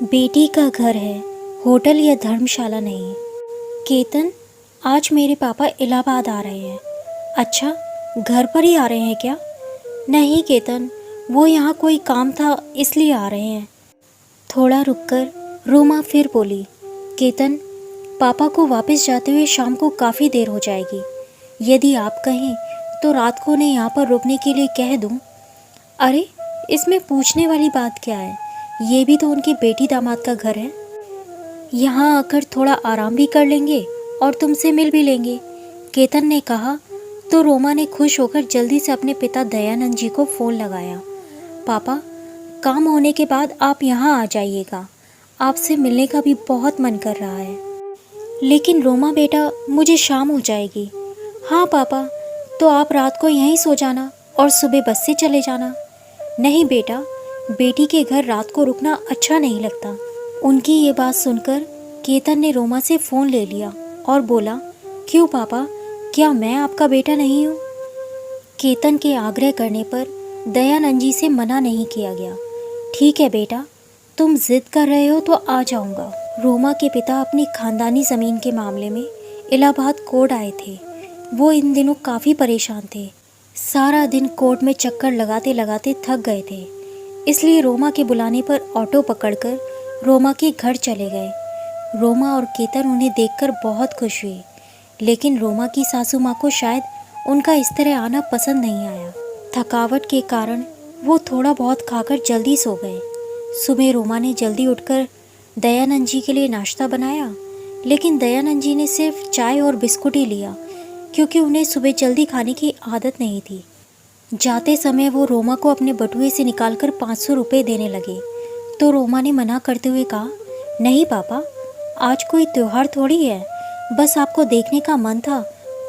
बेटी का घर है, होटल या धर्मशाला नहीं। केतन, आज मेरे पापा इलाहाबाद आ रहे हैं। अच्छा, घर पर ही आ रहे हैं क्या? नहीं केतन, वो यहाँ कोई काम था इसलिए आ रहे हैं। थोड़ा रुककर रोमा फिर बोली, केतन, पापा को वापस जाते हुए शाम को काफ़ी देर हो जाएगी। यदि आप कहें तो रात को उन्हें यहाँ पर रुकने के लिए कह दूँ। अरे, इसमें पूछने वाली बात क्या है? ये भी तो उनकी बेटी दामाद का घर है। यहाँ आकर थोड़ा आराम भी कर लेंगे और तुमसे मिल भी लेंगे, केतन ने कहा। तो रोमा ने खुश होकर जल्दी से अपने पिता दयानंद जी को फ़ोन लगाया। पापा, काम होने के बाद आप यहाँ आ जाइएगा। आपसे मिलने का भी बहुत मन कर रहा है। लेकिन रोमा बेटा, मुझे शाम हो जाएगी। हाँ पापा, तो आप रात को यहीं सो जाना और सुबह बस से चले जाना। नहीं बेटा, बेटी के घर रात को रुकना अच्छा नहीं लगता। उनकी ये बात सुनकर केतन ने रोमा से फ़ोन ले लिया और बोला, क्यों पापा, क्या मैं आपका बेटा नहीं हूँ? केतन के आग्रह करने पर दयानंद जी से मना नहीं किया गया। ठीक है बेटा, तुम जिद कर रहे हो तो आ जाऊँगा। रोमा के पिता अपनी खानदानी ज़मीन के मामले में इलाहाबाद कोर्ट आए थे। वो इन दिनों काफ़ी परेशान थे। सारा दिन कोर्ट में चक्कर लगाते लगाते थक गए थे। इसलिए रोमा के बुलाने पर ऑटो पकड़कर रोमा के घर चले गए। रोमा और केतन उन्हें देखकर बहुत खुश हुए, लेकिन रोमा की सासू माँ को शायद उनका इस तरह आना पसंद नहीं आया। थकावट के कारण वो थोड़ा बहुत खाकर जल्दी सो गए। सुबह रोमा ने जल्दी उठकर दयानंद जी के लिए नाश्ता बनाया, लेकिन दयानंद जी ने सिर्फ चाय और बिस्कुट ही लिया, क्योंकि उन्हें सुबह जल्दी खाने की आदत नहीं थी। जाते समय वो रोमा को अपने बटुए से निकालकर 500 रुपये देने लगे, तो रोमा ने मना करते हुए कहा, नहीं पापा, आज कोई त्योहार थोड़ी है, बस आपको देखने का मन था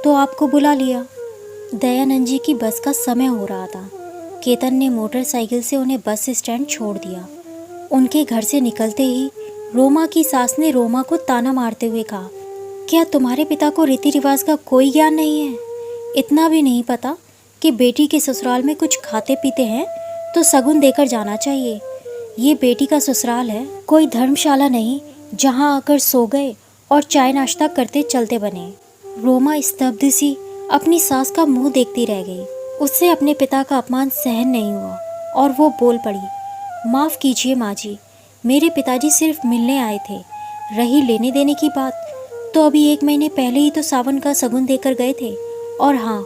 तो आपको बुला लिया। दयानंद जी की बस का समय हो रहा था। केतन ने मोटरसाइकिल से उन्हें बस स्टैंड छोड़ दिया। उनके घर से निकलते ही रोमा की सास ने रोमा को ताना मारते हुए कहा, क्या तुम्हारे पिता को रीति रिवाज का कोई ज्ञान नहीं है? इतना भी नहीं पता कि बेटी के ससुराल में कुछ खाते पीते हैं तो शगुन देकर जाना चाहिए। ये बेटी का ससुराल है, कोई धर्मशाला नहीं जहाँ आकर सो गए और चाय नाश्ता करते चलते बने। रोमा स्तब्ध सी अपनी सास का मुंह देखती रह गई। उससे अपने पिता का अपमान सहन नहीं हुआ और वो बोल पड़ी, माफ़ कीजिए माँ जी, मेरे पिताजी सिर्फ मिलने आए थे। रही लेने देने की बात, तो अभी 1 महीने पहले ही तो सावन का शगुन देकर गए थे। और हाँ,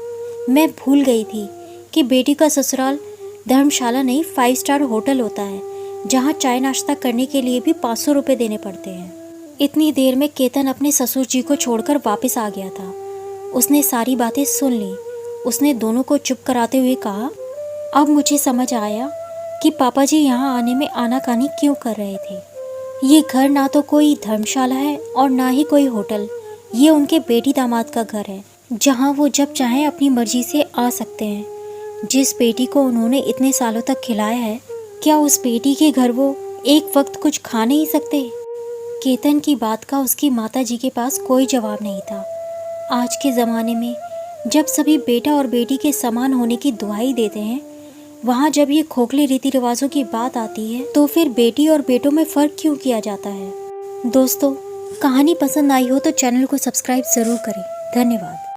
मैं भूल गई थी कि बेटी का ससुराल धर्मशाला नहीं 5 स्टार होटल होता है, जहाँ चाय नाश्ता करने के लिए भी 500 रुपये देने पड़ते हैं। इतनी देर में केतन अपने ससुर जी को छोड़कर वापस आ गया था। उसने सारी बातें सुन ली। उसने दोनों को चुप कराते हुए कहा, अब मुझे समझ आया कि पापा जी यहाँ आने में आनाकानी क्यों कर रहे थे। ये घर ना तो कोई धर्मशाला है और ना ही कोई होटल। ये उनके बेटी दामाद का घर है, जहाँ वो जब चाहें अपनी मर्जी से आ सकते हैं। जिस बेटी को उन्होंने इतने सालों तक खिलाया है, क्या उस बेटी के घर वो एक वक्त कुछ खा नहीं सकते? केतन की बात का उसकी माता जी के पास कोई जवाब नहीं था। आज के ज़माने में जब सभी बेटा और बेटी के समान होने की दुहाई देते हैं, वहाँ जब ये खोखले रीति रिवाजों की बात आती है तो फिर बेटी और बेटों में फ़र्क क्यों किया जाता है? दोस्तों, कहानी पसंद आई हो तो चैनल को सब्सक्राइब ज़रूर करें। धन्यवाद।